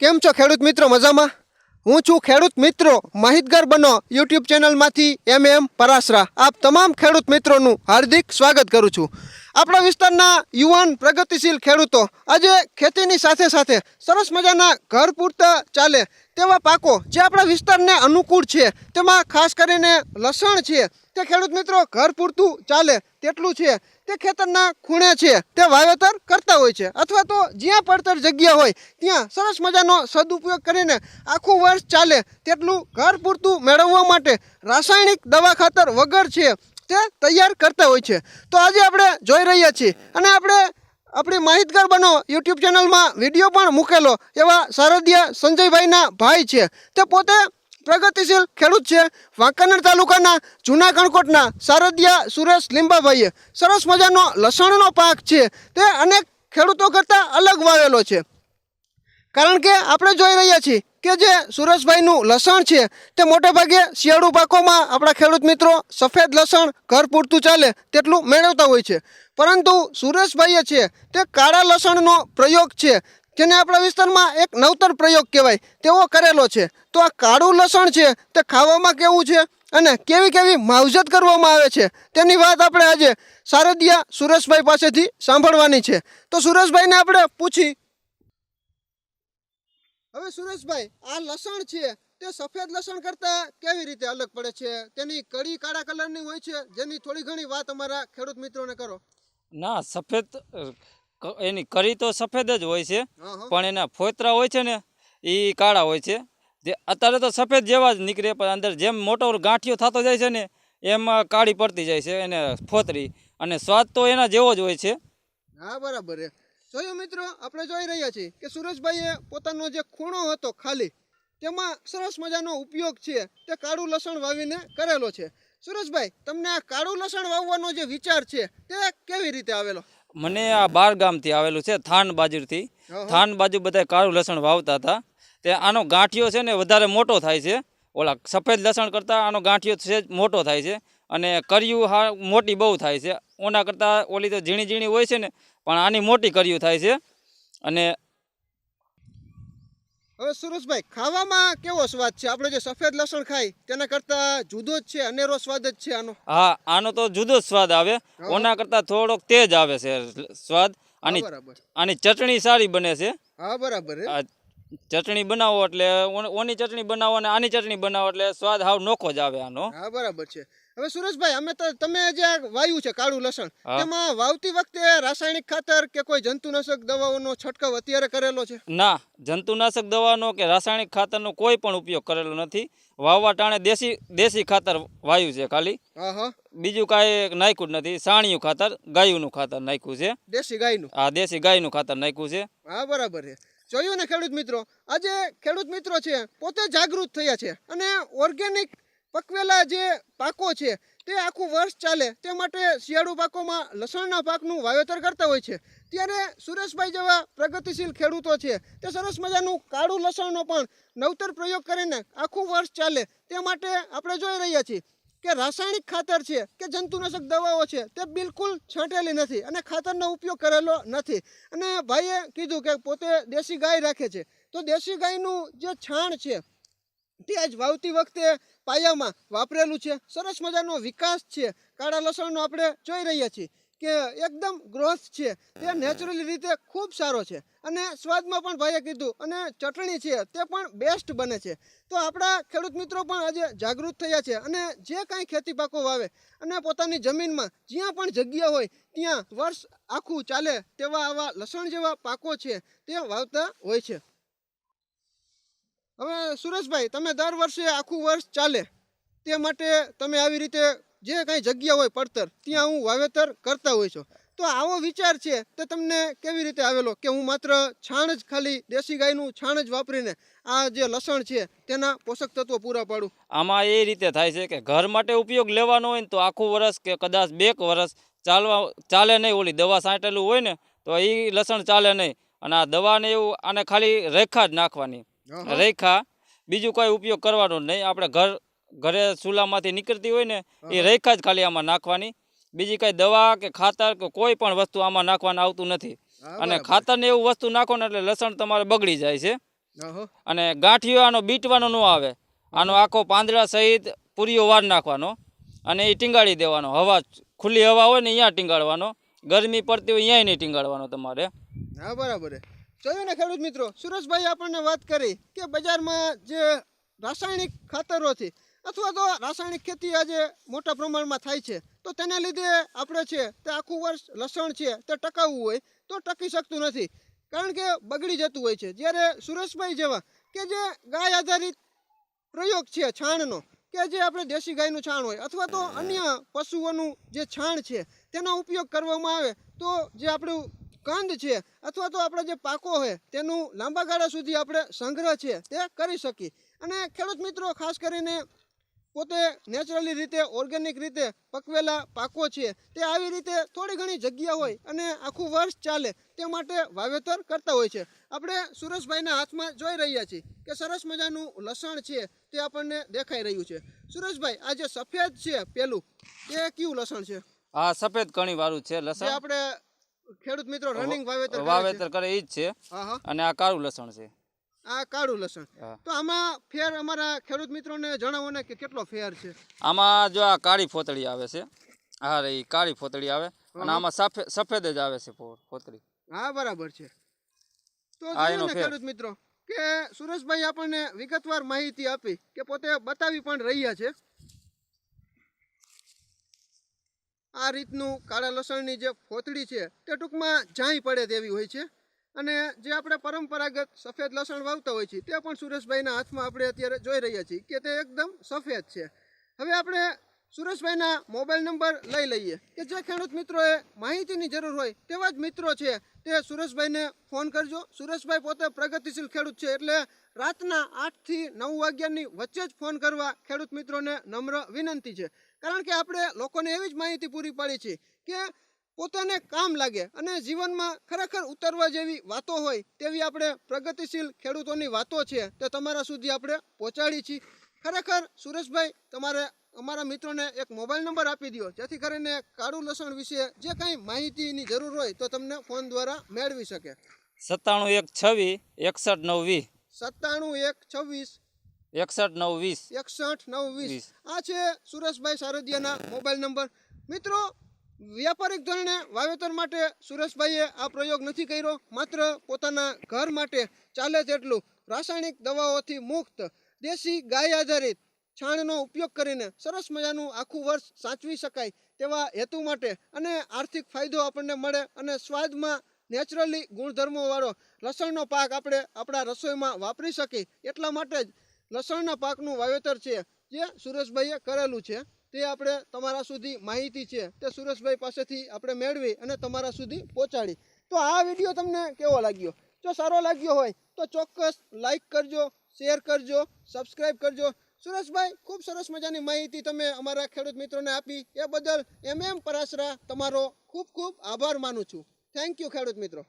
કેમ છો ખેડૂત મિત્રો? મજામાં? હું છું ખેડૂત મિત્રો માહિતગાર બનો યુટ્યુબ ચેનલમાંથી એમ પરાસરા. આપ તમામ ખેડૂત મિત્રોનું હાર્દિક સ્વાગત કરું છું. આપણા વિસ્તારના યુવાન પ્રગતિશીલ ખેડૂતો આજે ખેતીની સાથે સાથે સરસ મજાના ઘર પૂરતા ચાલે તેવા પાકો જે આપણા વિસ્તારને અનુકૂળ છે, તેમાં ખાસ કરીને લસણ છે તે ખેડૂત મિત્રો ઘર પૂરતું ચાલે તેટલું છે તે ખેતરના ખૂણે છે તે વાવેતર કરતા હોય છે, અથવા તો જ્યાં પડતર જગ્યા હોય ત્યાં સરસ મજાનો સદુપયોગ કરીને આખું વર્ષ ચાલે તેટલું ઘર પૂરતું મેળવવા માટે રાસાયણિક દવા ખાતર વગર છે તે તૈયાર કરતા હોય છે. તો આજે આપણે જોઈ રહ્યા છીએ અને આપણે આપણી માહિતગાર બનો યુટ્યુબ ચેનલમાં વિડીયો પણ મૂકેલો એવા સારદિયા સંજયભાઈના ભાઈ છે. તે પોતે પ્રગતિશીલ ખેડૂત છે. વાંકાનેર તાલુકાના જૂના કણકોટના સારદિયા સુરેશ લીંબાભાઈએ સરસ મજાનો લસણનો પાક છે તે અનેક ખેડૂતો કરતાં અલગ વાવેલો છે. કારણ કે આપણે જોઈ રહ્યા છીએ કે જે સુરેશભાઈનું લસણ છે તે મોટેભાગે શિયાળુ પાકોમાં આપણા ખેડૂત મિત્રો સફેદ લસણ ઘર પૂરતું ચાલે તેટલું મેળવતા હોય છે, પરંતુ સુરેશભાઈએ છે તે કાળા લસણનો પ્રયોગ છે જેને આપણા વિસ્તારમાં એક નવતર પ્રયોગ કહેવાય તેવો કરેલો છે. તો આ કાળું લસણ છે તે ખાવામાં કેવું છે અને કેવી કેવી માવજત કરવામાં આવે છે તેની વાત આપણે આજે સારદિયા સુરેશભાઈ પાસેથી સાંભળવાની છે. તો સુરેશભાઈને આપણે પૂછી. હવે સુરેશભાઈ, આ લસણ છે તે સફેદ લસણ કરતાં કેવી રીતે અલગ પડે છે? તેની કળી કાળા કલરની હોય છે, જેની થોડી ઘણી વાત અમારા ખેડૂત મિત્રોને કરો. ના, સફેદ એની કરી તો સફેદ જ હોય છે, પણ એના ફોતરા હોય છે ને એ કાળા હોય છે. જે અત્યારે તો સફેદ જેવા જ નીકળે, પણ અંદર જેમ મોટો ગાંઠિયો થતો જાય છે ને એમાં કાળી પડતી જાય છે એને ફોતરી, અને સ્વાદ તો એના જેવો જ હોય છે. હા, બરાબર છે. જોયું મિત્રો, આપણે જોઈ રહ્યા છીએ કે સુરેશભાઈએ પોતાનો જે ખૂણો હતો ખાલી તેમાં સરસ મજાનો ઉપયોગ છે તે કાળું લસણ વાવીને કરેલો છે. સુરેશભાઈ, તમને આ કાળું લસણ વાવવાનો જે વિચાર છે તે કેવી રીતે આવેલો? મને આ 12 ગામથી આવેલું છે, થાન બાજુથી. થાન બાજુ બધા કાળું લસણ વાવતા હતા. તે આનો ગાંઠિયો છે ને વધારે મોટો થાય છે, ઓલા સફેદ લસણ કરતાં આનો ગાંઠિયો છે મોટો થાય છે, અને કર્યું મોટી બહુ થાય છે. ઓના કરતાં ઓલી તો ઝીણી ઝીણી હોય છે ને, પણ આની મોટી કર્યું થાય છે. અને હવે સુરેશભાઈ, ખાવામાં કેવો સ્વાદ છે? આપણે જે સફેદ લસણ ખાય તેના કરતાં જુદો જ છે, અનેરો સ્વાદ જ છે આનો? હા, આનો તો જુદો જ સ્વાદ આવે, ઓના કરતાં થોડોક તેજ આવે છે સ્વાદ. આની ચટણી સારી બને છે. હા, બરાબર. ચટણી બનાવો એટલે ઓની ચટણી બનાવો અને આની ચટણી બનાવો એટલે સ્વાદ હાવ નોખો જ આવે આનો. હા, બરાબર છે. હવે સુરેશભાઈ, તમે જે વાવ્યું છે કાળું લસણ, તેમાં વાવતી વખતે રાસાયણિક ખાતર કે કોઈ જંતુનાશક દવાઓનો છંટકાવ અત્યારે કરેલો છે? ના, જંતુનાશક દવાનો કે રાસાયણિક ખાતરનો કોઈ પણ ઉપયોગ કરેલો નથી. વાવવા ટાણે દેશી ખાતર વાવ્યું છે ખાલી. બીજું કાંઈ નાખ્યું જ નથી. સાણિયું ખાતર, ગાયનું ખાતર નાખ્યું છે. દેશી ગાયનું? હા, દેશી ગાયનું ખાતર નાખ્યું છે. હા, બરાબર છે. જોયું ને ખેડૂત મિત્રો, આજે ખેડૂત મિત્રો છે પોતે જાગૃત થયા છે અને ઓર્ગેનિક પકવેલા જે પાકો છે તે આખું વર્ષ ચાલે તે માટે શિયાળુ પાકોમાં લસણના પાકનું વાવેતર કરતા હોય છે. ત્યારે સુરેશભાઈ જેવા પ્રગતિશીલ ખેડૂતો છે તે સરસ મજાનું કાળું લસણનો પણ નવતર પ્રયોગ કરીને આખું વર્ષ ચાલે તે માટે આપણે જોઈ રહ્યા છીએ કે રાસાયણિક ખાતર છે કે જંતુનાશક દવાઓ છે તે બિલકુલ છાંટેલી નથી અને ખાતરનો ઉપયોગ કરેલો નથી. અને ભાઈએ કીધું કે પોતે દેશી ગાય રાખે છે, તો દેશી ગાયનું જે છાણ છે તે જ વાવતી વખતે પાયામાં વાપરેલું છે. સરસ મજાનો વિકાસ છે કાળા લસણનો આપણે જોઈ રહ્યા છીએ કે એકદમ ગ્રોથ છે તે નેચરલી રીતે ખૂબ સારો છે, અને સ્વાદમાં પણ ભાઈએ કીધું, અને ચટણી છે તે પણ બેસ્ટ બને છે. તો આપણા ખેડૂત મિત્રો પણ આજે જાગૃત થયા છે અને જે કાંઈ ખેતી પાકો વાવે અને પોતાની જમીનમાં જ્યાં પણ જગ્યા હોય ત્યાં વર્ષ આખું ચાલે તેવા આવા લસણ જેવા પાકો છે તે વાવતા હોય છે. હવે સુરેશભાઈ, તમે દર વર્ષે આખું વર્ષ ચાલે તે માટે તમે આવી રીતે જે કાંઈ જગ્યા હોય પડતર ત્યાં હું વાવેતર કરતા હોય છો. તો આવો વિચાર છે તે તમને કેવી રીતે આવેલો કે હું માત્ર છાણ જ, ખાલી દેશી ગાયનું છાણ જ વાપરીને આ જે લસણ છે તેના પોષક તત્વો પૂરા પાડું? આમાં એ રીતે થાય છે કે ઘર માટે ઉપયોગ લેવાનો હોય ને તો આખું વર્ષ કે કદાચ 2 વર્ષ ચાલે નહીં. ઓલી દવા છાંટેલું હોય ને તો એ લસણ ચાલે નહીં, અને આ દવાને એવું આને ખાલી રેખા જ નાખવાની, રેખા, બીજું કોઈ ઉપયોગ કરવાનો નહીં. આપણે ઘરે ચૂલામાંથી નીકળતી હોય ને એ રેખા જ ખાલી આમાં નાખવાની. બીજી કઈ દવા કે ખાતર કે કોઈ પણ વસ્તુ આમાં નાખવાનું આવતું નથી. અને ખાતર ને એવું વસ્તુ નાખો ને એટલે લસણ તમારે બગડી જાય છે. ઓહો. અને ગાંઠિયો આનો બીટવાનો ન આવે, આનો આખો પાંદડા સહિત પૂરીઓ વાર નાખવાનો અને એ ટીંગાળી દેવાનો. હવા ખુલ્લી હવા હોય ને અહીંયા ટીંગાળવાનો, ગરમી પડતી હોય અહીંયા નહીં ટીંગાળવાનો તમારે. હા બરાબર છે. જોયું ને ખેડૂત મિત્રો, સુરેશભાઈ આપણને વાત કરી કે બજારમાં જે રાસાયણિક ખાતરોથી અથવા તો રાસાયણિક ખેતી આજે મોટા પ્રમાણમાં થાય છે, તો તેના લીધે આપણે છે તે આખું વર્ષ લસણ છે તે ટકાવવું હોય તો ટકી શકતું નથી, કારણ કે બગડી જતું હોય છે. જ્યારે સુરેશભાઈ જેવા કે જે ગાય આધારિત પ્રયોગ છે છાણનો, કે જે આપણે દેશી ગાયનું છાણ હોય અથવા તો અન્ય પશુઓનું જે છાણ છે તેનો ઉપયોગ કરવામાં આવે તો જે આપણું કંદ છે અથવા તો આપણા જે પાકો હોય તેનું લાંબા ગાળા સુધી આપણે સંગ્રહ છે તે કરી શકીએ. અને ખેડૂત મિત્રો ખાસ કરીને પોતે નેચરલી રીતે ઓર્ગેનિક રીતે પકવેલા પાકો છે તે આવી રીતે થોડી ઘણી જગ્યા હોય અને આખું વર્ષ ચાલે તે માટે વાવેતર કરતા હોય છે. આપણે સુરેશભાઈના હાથમાં જોઈ રહ્યા છીએ કે સરસ મજાનું લસણ છે તે આપણને દેખાઈ રહ્યું છે. સુરેશભાઈ, આ જે સફેદ છે પેલું તે કયું લસણ છે? આ સફેદ કણી વાળું છે જે લસણ, આપણે ખેડૂત મિત્રો રનિંગ વાવેતર કરે છે. વાવેતર કરે એ જ છે. હા હા, અને આ કાળું લસણ છે. આ કાળું લસણ. હા. તો આમાં ફેર અમારા ખેડૂત મિત્રોને જણાવો ને કે કેટલો ફેર છે? આમાં જો આ કાળી ફોતળી આવે છે, હા રે ઈ કાળી ફોતળી આવે અને આમાં સફેદ જ આવે છે ફોતળી. હા બરાબર છે. તો આ જોયું એનો ને ફેર. ખેડૂત મિત્રો કે સુરેશભાઈ આપણને વિગતવાર માહિતી આપી કે પોતે બતાવી પણ રહ્યા છે. આ રીતનું કાળા લસણની જે ફોતળી છે તે ટૂંકમાં ઝાંય પડે તેવી હોય છે. અને જે આપણે પરંપરાગત સફેદ લસણ વાવતા હોય છે તે પણ સુરેશભાઈના હાથમાં આપણે અત્યારે જોઈ રહ્યા છીએ કે તે એકદમ સફેદ છે. હવે આપણે સુરેશભાઈના મોબાઈલ નંબર લઈ લઈએ કે જે ખેડૂત મિત્રોએ માહિતીની જરૂર હોય તેવા જ મિત્રો છે તે સુરેશભાઈને ફોન કરજો. સુરેશભાઈ પોતે પ્રગતિશીલ ખેડૂત છે એટલે રાતના 8 થી 9 વાગ્યાની વચ્ચે જ ફોન કરવા ખેડૂત મિત્રોને નમ્ર વિનંતી છે, કારણ કે આપણે લોકોને એવી જ માહિતી પૂરી પાડી છે કે પોતાને કામ લાગે અને જીવનમાં ખરેખર ઉતરવા જેવી વાતો હોય તેવી આપણે પ્રગતિશીલ ખેડૂતોની વાતો છે તે તમારા સુધી આપણે પહોંચાડી છીએ. ખરેખર સુરેશભાઈ, તમારે અમારા મિત્રોને એક મોબાઈલ નંબર આપી દો જેથી કરીને કાળું લસણ વિશે જે કંઈ માહિતીની જરૂર હોય તો તમને ફોન દ્વારા મેળવી શકે. 97 126 61 9 20 97 126 61 9 20. આ છે સુરેશભાઈ સારદિયાના મોબાઈલ નંબર. મિત્રો, વ્યાપારિક ધોરણે વાવેતર માટે સુરેશભાઈએ આ પ્રયોગ નથી કર્યો, માત્ર પોતાના ઘર માટે ચાલે તેટલું રાસાયણિક દવાઓથી મુક્ત દેશી ગાય આધારિત છાણનો ઉપયોગ કરીને સરસ મજાનું આખું વર્ષ સાચવી શકાય તેવા હેતુ માટે અને આર્થિક ફાયદો આપણને મળે અને સ્વાદમાં નેચરલી ગુણધર્મોવાળો લસણનો પાક આપણે આપણા રસોઈમાં વાપરી શકીએ એટલા માટે જ લસણના પાકનું વાવેતર છે જે સુરેશભાઈએ કરેલું છે તે આપણે તમારા સુધી માહિતી છે તે સુરેશભાઈ પાસેથી આપણે મેળવી અને તમારા સુધી પહોંચાડી. તો આ વિડીયો તમને કેવો લાગ્યો? જો સારો લાગ્યો હોય તો ચોક્કસ લાઈક કરજો, શેર કરજો, સબસ્ક્રાઈબ કરજો. સુરેશભાઈ, ખૂબ સરસ મજાની માહિતી તમે અમારા ખેડૂત મિત્રોને આપી એ બદલ MM પરાસરા તમારો ખૂબ ખૂબ આભાર માનું છું. થેન્ક યુ ખેડૂત મિત્રો.